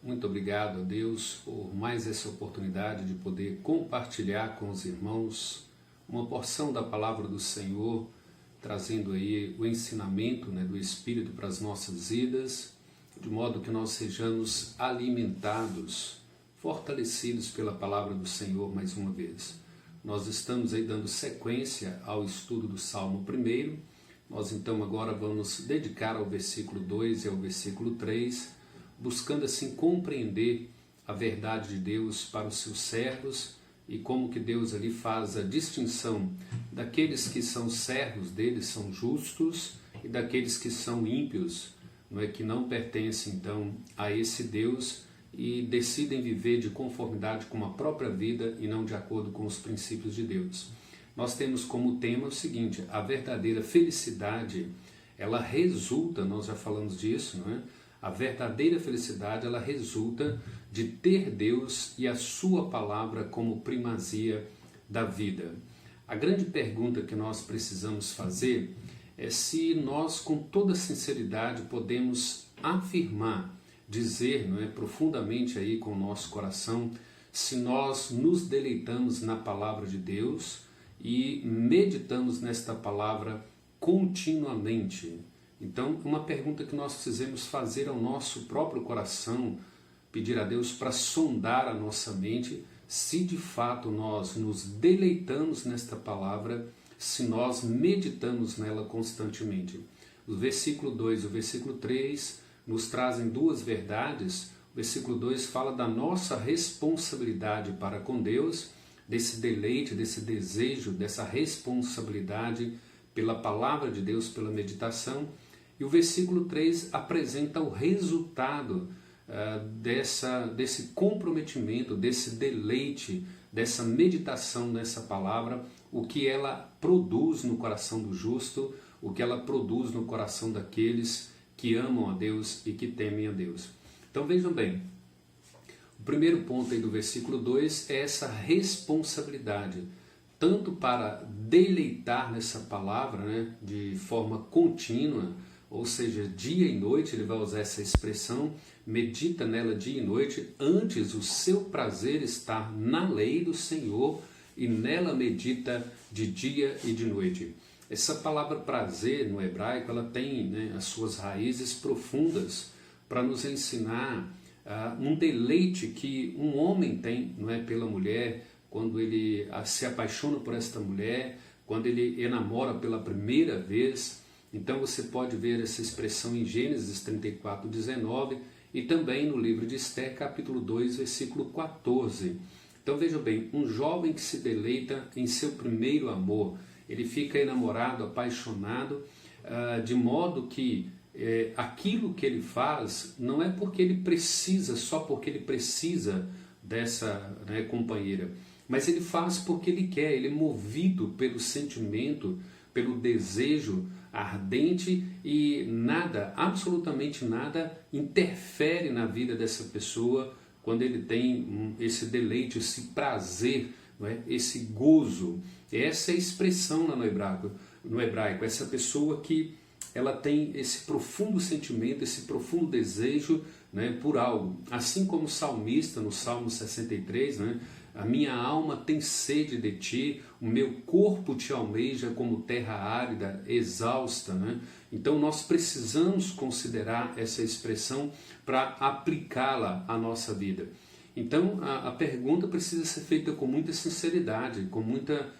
Muito obrigado a Deus por mais essa oportunidade de poder compartilhar com os irmãos uma porção da palavra do Senhor, trazendo aí o ensinamento do Espírito para as nossas vidas, de modo que nós sejamos alimentados, fortalecidos pela palavra do Senhor mais uma vez. Nós estamos aí dando sequência ao estudo do Salmo 1. Nós então agora vamos dedicar ao versículo 2 e ao versículo 3, buscando assim compreender a verdade de Deus para os seus servos e como que Deus ali faz a distinção daqueles que são servos dele, são justos, e daqueles que são ímpios, que não pertencem então a esse Deus e decidem viver de conformidade com a própria vida e não de acordo com os princípios de Deus. Nós temos como tema o seguinte: a verdadeira felicidade, ela resulta, nós já falamos disso, A verdadeira felicidade, ela resulta de ter Deus e a sua palavra como primazia da vida. A grande pergunta que nós precisamos fazer é se nós, com toda sinceridade, podemos afirmar, dizer, profundamente aí com o nosso coração, se nós nos deleitamos na palavra de Deus e meditamos nesta palavra continuamente. Então, uma pergunta que nós precisamos fazer ao nosso próprio coração, pedir a Deus para sondar a nossa mente, se de fato nós nos deleitamos nesta palavra, se nós meditamos nela constantemente. O versículo 2 e o versículo 3 nos trazem duas verdades. O versículo 2 fala da nossa responsabilidade para com Deus, desse deleite, desse desejo, dessa responsabilidade pela palavra de Deus, pela meditação. E o versículo 3 apresenta o resultado desse comprometimento, desse deleite, dessa meditação nessa palavra, o que ela produz no coração do justo, o que ela produz no coração daqueles que amam a Deus e que temem a Deus. Então vejam bem, o primeiro ponto aí do versículo 2 é essa responsabilidade, tanto para deleitar nessa palavra de forma contínua, ou seja, dia e noite, ele vai usar essa expressão, medita nela dia e noite, antes o seu prazer está na lei do Senhor e nela medita de dia e de noite. Essa palavra prazer no hebraico, ela tem as suas raízes profundas para nos ensinar um deleite que um homem tem pela mulher, quando ele se apaixona por esta mulher, quando ele enamora pela primeira vez. Então você pode ver essa expressão em Gênesis 34, 19 e também no livro de Esther, capítulo 2, versículo 14. Então vejam bem, um jovem que se deleita em seu primeiro amor, ele fica enamorado, apaixonado, de modo que aquilo que ele faz não é porque ele precisa, só porque ele precisa dessa companheira, mas ele faz porque ele quer, ele é movido pelo sentimento, pelo desejo ardente, e nada, absolutamente nada, interfere na vida dessa pessoa quando ele tem esse deleite, esse prazer, esse gozo. Essa é a expressão lá no hebraico, essa pessoa que ela tem esse profundo sentimento, esse profundo desejo por algo. Assim como o salmista, no Salmo 63, a minha alma tem sede de ti, o meu corpo te almeja como terra árida, exausta. Então nós precisamos considerar essa expressão para aplicá-la à nossa vida. Então a pergunta precisa ser feita com muita sinceridade, com muita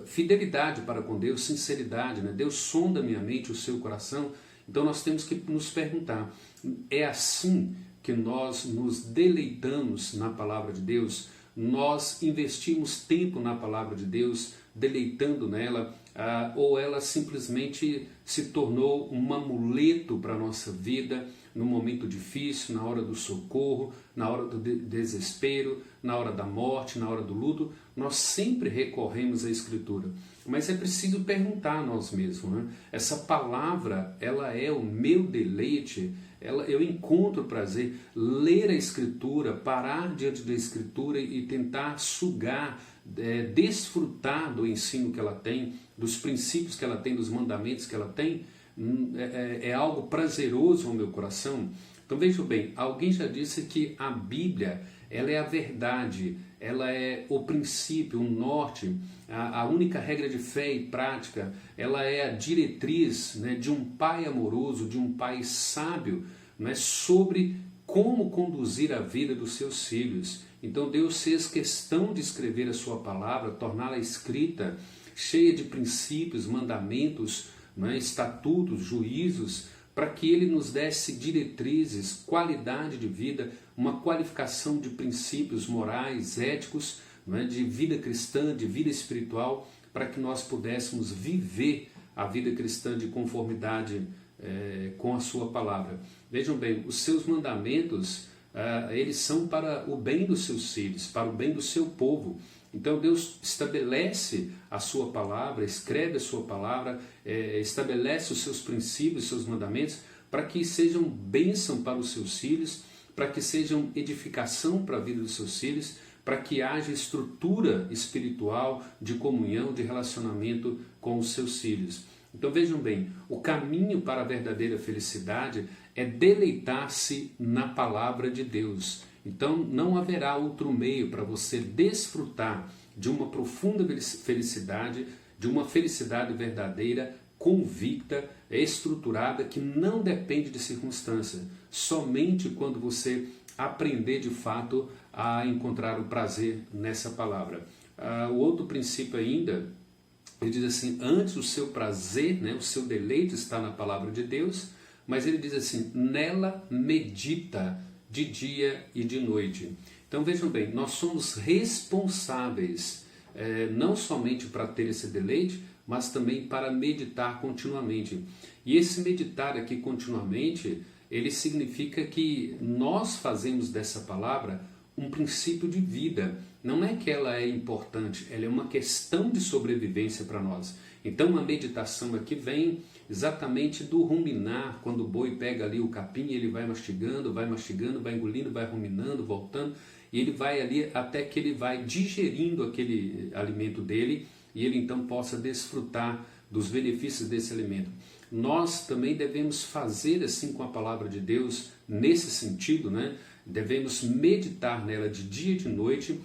fidelidade para com Deus, sinceridade. Deus sonda a minha mente, o seu coração. Então nós temos que nos perguntar, é assim que nós nos deleitamos na palavra de Deus? Nós investimos tempo na palavra de Deus, deleitando nela, ou ela simplesmente se tornou um amuleto para a nossa vida, no momento difícil, na hora do socorro, na hora do desespero, na hora da morte, na hora do luto? Nós sempre recorremos à Escritura, mas é preciso perguntar a nós mesmos, essa palavra, ela é o meu deleite? Eu encontro prazer, ler a Escritura, parar diante da Escritura e tentar sugar, desfrutar do ensino que ela tem, dos princípios que ela tem, dos mandamentos que ela tem, é algo prazeroso ao meu coração? Então vejam bem, alguém já disse que a Bíblia, ela é a verdade, ela é o princípio, o norte, a única regra de fé e prática, ela é a diretriz, né, de um pai amoroso, de um pai sábio, né, sobre como conduzir a vida dos seus filhos. Então Deus fez questão de escrever a sua palavra, torná-la escrita, cheia de princípios, mandamentos, né, estatutos, juízos, para que Ele nos desse diretrizes, qualidade de vida, uma qualificação de princípios morais, éticos, né, de vida cristã, de vida espiritual, para que nós pudéssemos viver a vida cristã de conformidade com a sua palavra. Vejam bem, os seus mandamentos, eles são para o bem dos seus filhos, para o bem do seu povo. Então Deus estabelece a sua palavra, escreve a sua palavra, estabelece os seus princípios, os seus mandamentos, para que sejam bênção para os seus filhos, para que sejam edificação para a vida dos seus filhos, para que haja estrutura espiritual de comunhão, de relacionamento com os seus filhos. Então vejam bem, o caminho para a verdadeira felicidade é deleitar-se na palavra de Deus. Então não haverá outro meio para você desfrutar de uma profunda felicidade, de uma felicidade verdadeira, convicta, estruturada, que não depende de circunstância. Somente quando você aprender de fato a encontrar o prazer nessa palavra. O outro princípio ainda, ele diz assim, antes o seu prazer, né, o seu deleite está na palavra de Deus, mas ele diz assim, nela medita de dia e de noite. Então vejam bem, nós somos responsáveis não somente para ter esse deleite, mas também para meditar continuamente. E esse meditar aqui continuamente, ele significa que nós fazemos dessa palavra um princípio de vida. Não é que ela é importante, ela é uma questão de sobrevivência para nós. Então a meditação aqui vem exatamente do ruminar, quando o boi pega ali o capim, ele vai mastigando, vai engolindo, vai ruminando, voltando, e ele vai ali até que ele vai digerindo aquele alimento dele, e ele então possa desfrutar dos benefícios desse alimento. Nós também devemos fazer assim com a palavra de Deus, nesse sentido, né? Devemos meditar nela de dia e de noite,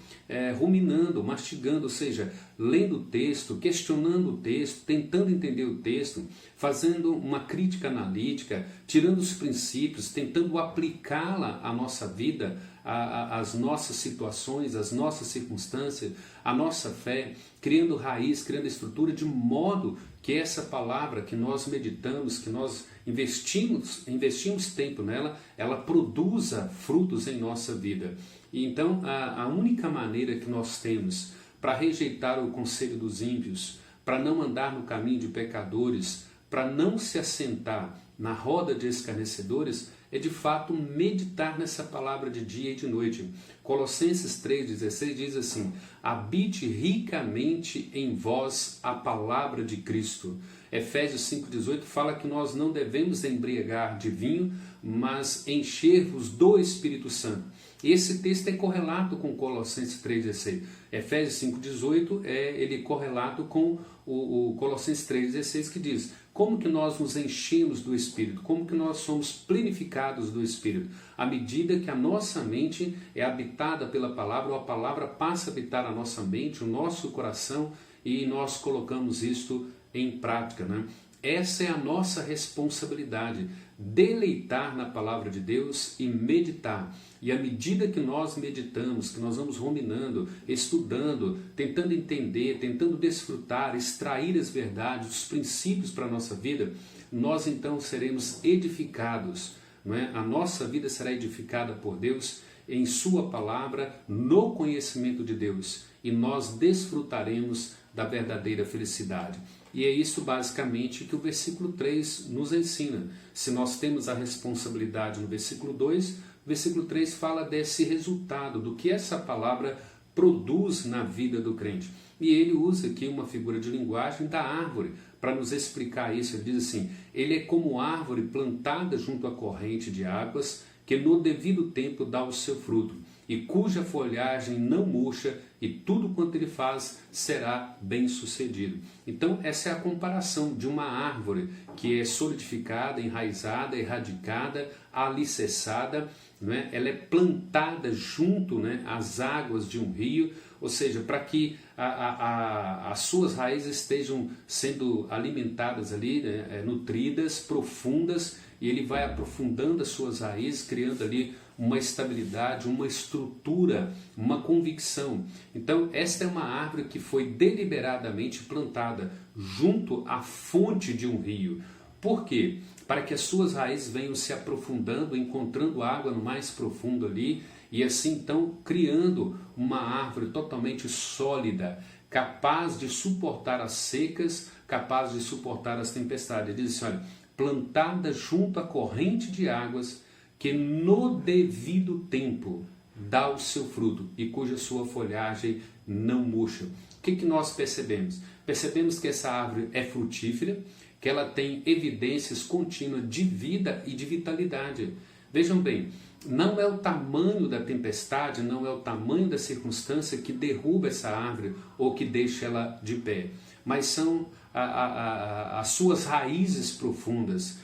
ruminando, mastigando, ou seja, lendo o texto, questionando o texto, tentando entender o texto, fazendo uma crítica analítica, tirando os princípios, tentando aplicá-la à nossa vida, às nossas situações, às nossas circunstâncias, à nossa fé, criando raiz, criando estrutura, de modo que essa palavra que nós meditamos, que nós investimos tempo nela, ela produza frutos em nossa vida. E então a única maneira que nós temos para rejeitar o conselho dos ímpios, para não andar no caminho de pecadores, para não se assentar na roda de escarnecedores, é de fato meditar nessa palavra de dia e de noite. Colossenses 3,16 diz assim, habite ricamente em vós a palavra de Cristo. Efésios 5,18 fala que nós não devemos embriagar de vinho, mas encher-vos do Espírito Santo. Esse texto é correlato com Colossenses 3,16. Efésios 5,18 ele correlato com o Colossenses 3,16 que diz, como que nós nos enchemos do Espírito, como que nós somos plenificados do Espírito, à medida que a nossa mente é habitada pela palavra, ou a palavra passa a habitar a nossa mente, o nosso coração, e nós colocamos isto em prática, né? Essa é a nossa responsabilidade, deleitar na palavra de Deus e meditar. E à medida que nós meditamos, que nós vamos ruminando, estudando, tentando entender, tentando desfrutar, extrair as verdades, os princípios para a nossa vida, nós então seremos edificados, não é? A nossa vida será edificada por Deus em sua palavra, no conhecimento de Deus, e nós desfrutaremos da verdadeira felicidade. E é isso basicamente que o versículo 3 nos ensina. Se nós temos a responsabilidade no versículo 2, o versículo 3 fala desse resultado, do que essa palavra produz na vida do crente. E ele usa aqui uma figura de linguagem da árvore para nos explicar isso. Ele diz assim, ele é como árvore plantada junto à corrente de águas, que no devido tempo dá o seu fruto, e cuja folhagem não murcha, e tudo quanto ele faz será bem sucedido. Então essa é a comparação de uma árvore que é solidificada, enraizada, erradicada, alicerçada, né? Ela é plantada junto, né, às águas de um rio, ou seja, para que as suas raízes estejam sendo alimentadas ali, né, nutridas, profundas, e ele vai aprofundando as suas raízes, criando ali uma estabilidade, uma estrutura, uma convicção. Então, esta é uma árvore que foi deliberadamente plantada junto à fonte de um rio. Por quê? Para que as suas raízes venham se aprofundando, encontrando água no mais profundo ali, e assim então criando uma árvore totalmente sólida, capaz de suportar as secas, capaz de suportar as tempestades. Ele diz assim, olha, plantada junto à corrente de águas, que no devido tempo dá o seu fruto e cuja sua folhagem não murcha. O que nós percebemos? Percebemos que essa árvore é frutífera, que ela tem evidências contínuas de vida e de vitalidade. Vejam bem, não é o tamanho da tempestade, não é o tamanho da circunstância que derruba essa árvore ou que deixa ela de pé, mas são as suas raízes profundas,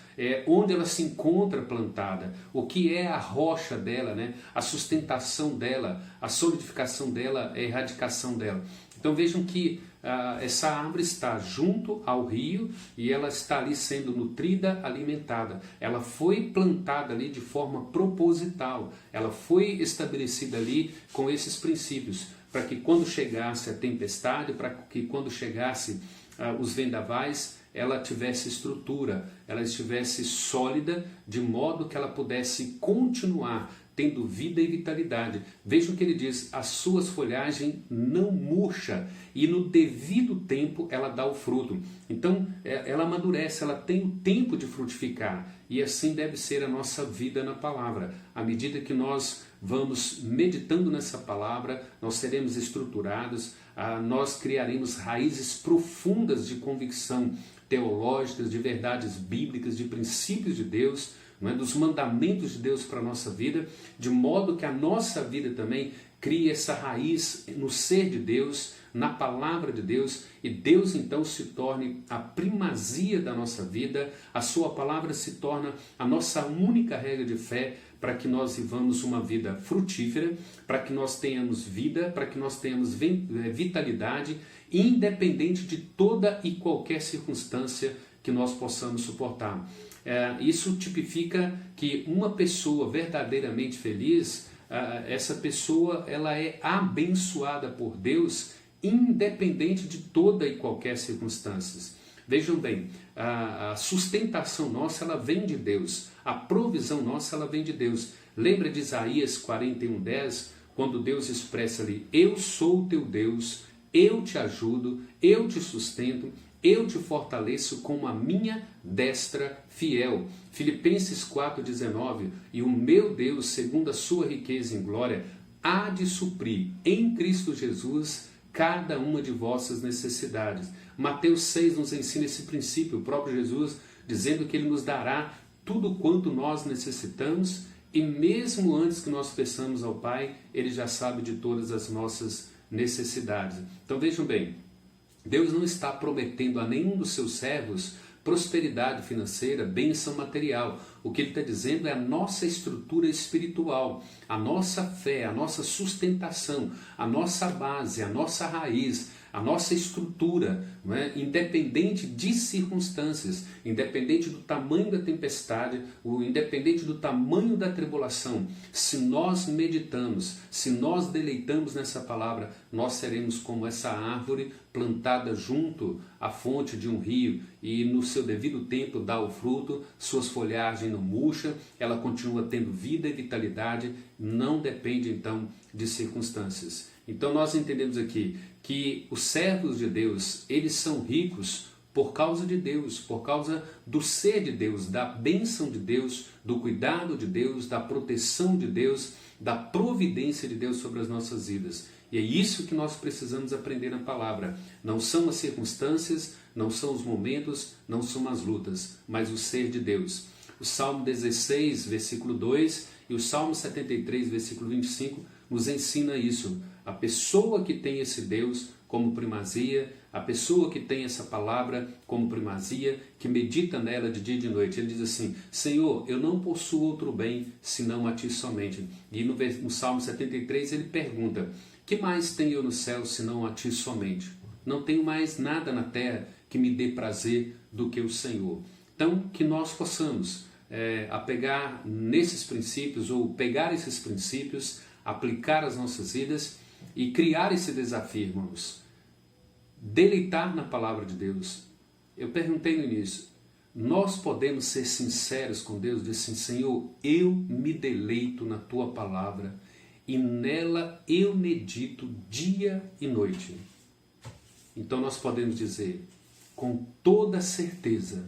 onde ela se encontra plantada, o que é a rocha dela, né? A sustentação dela, a solidificação dela, a erradicação dela. Então vejam que essa árvore está junto ao rio e ela está ali sendo nutrida, alimentada. Ela foi plantada ali de forma proposital, ela foi estabelecida ali com esses princípios, para que quando chegasse a tempestade, para que quando chegasse os vendavais, ela tivesse estrutura, ela estivesse sólida, de modo que ela pudesse continuar tendo vida e vitalidade. Vejam o que ele diz, as suas folhagens não murcha e no devido tempo ela dá o fruto. Então ela amadurece, ela tem o tempo de frutificar, e assim deve ser a nossa vida na palavra. À medida que nós vamos meditando nessa palavra, nós seremos estruturados, nós criaremos raízes profundas de convicção teológicas, de verdades bíblicas, de princípios de Deus, não é? Dos mandamentos de Deus para a nossa vida, de modo que a nossa vida também crie essa raiz no ser de Deus, na palavra de Deus, e Deus então se torne a primazia da nossa vida, a sua palavra se torna a nossa única regra de fé, para que nós vivamos uma vida frutífera, para que nós tenhamos vida, para que nós tenhamos vitalidade, independente de toda e qualquer circunstância que nós possamos suportar. Isso tipifica que uma pessoa verdadeiramente feliz, essa pessoa ela é abençoada por Deus, independente de toda e qualquer circunstância. Vejam bem, a sustentação nossa ela vem de Deus, a provisão nossa ela vem de Deus. Lembra de Isaías 41:10, quando Deus expressa ali, eu sou o teu Deus, eu te ajudo, eu te sustento, eu te fortaleço com a minha destra fiel. Filipenses 4:19, e o meu Deus, segundo a sua riqueza em glória, há de suprir em Cristo Jesus cada uma de vossas necessidades. Mateus 6 nos ensina esse princípio, o próprio Jesus dizendo que Ele nos dará tudo quanto nós necessitamos, e mesmo antes que nós peçamos ao Pai, Ele já sabe de todas as nossas necessidades. Então vejam bem, Deus não está prometendo a nenhum dos seus servos prosperidade financeira, bênção material. O que Ele está dizendo é a nossa estrutura espiritual, a nossa fé, a nossa sustentação, a nossa base, a nossa raiz, a nossa estrutura, não é? Independente de circunstâncias, independente do tamanho da tempestade, independente do tamanho da tribulação, se nós meditamos, se nós deleitamos nessa palavra, nós seremos como essa árvore plantada junto à fonte de um rio e no seu devido tempo dá o fruto, suas folhagens não murcham, ela continua tendo vida e vitalidade, não depende então de circunstâncias. Então nós entendemos aqui que os servos de Deus, eles são ricos por causa de Deus, por causa do ser de Deus, da bênção de Deus, do cuidado de Deus, da proteção de Deus, da providência de Deus sobre as nossas vidas. E é isso que nós precisamos aprender na palavra. Não são as circunstâncias, não são os momentos, não são as lutas, mas o ser de Deus. O Salmo 16, versículo 2, E o Salmo 73, versículo 25, nos ensina isso. A pessoa que tem esse Deus como primazia, a pessoa que tem essa palavra como primazia, que medita nela de dia e de noite. Ele diz assim: Senhor, eu não possuo outro bem senão a ti somente. E no Salmo 73 ele pergunta: que mais tenho eu no céu senão a ti somente? Não tenho mais nada na terra que me dê prazer do que o Senhor. Então, que nós possamos apegar nesses princípios, ou pegar esses princípios, aplicar as nossas vidas e criar esse desafio, irmãos. Deleitar na palavra de Deus. Eu perguntei no início, nós podemos ser sinceros com Deus, dizer assim: Senhor, eu me deleito na tua palavra e nela eu medito dia e noite. Então nós podemos dizer com toda certeza: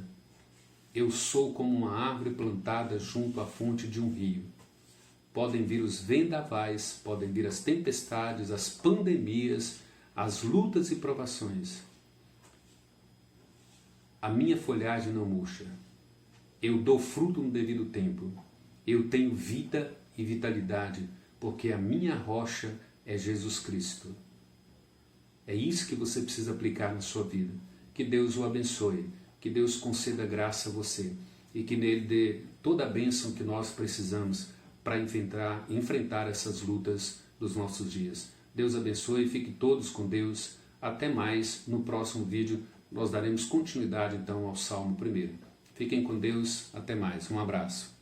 eu sou como uma árvore plantada junto à fonte de um rio. Podem vir os vendavais, podem vir as tempestades, as pandemias, as lutas e provações. A minha folhagem não murcha. Eu dou fruto no devido tempo. Eu tenho vida e vitalidade, porque a minha rocha é Jesus Cristo. É isso que você precisa aplicar na sua vida. Que Deus o abençoe, que Deus conceda graça a você e que nele dê toda a bênção que nós precisamos para enfrentar essas lutas dos nossos dias. Deus abençoe e fiquem todos com Deus. Até mais. No próximo vídeo nós daremos continuidade então ao Salmo 1. Fiquem com Deus. Até mais. Um abraço.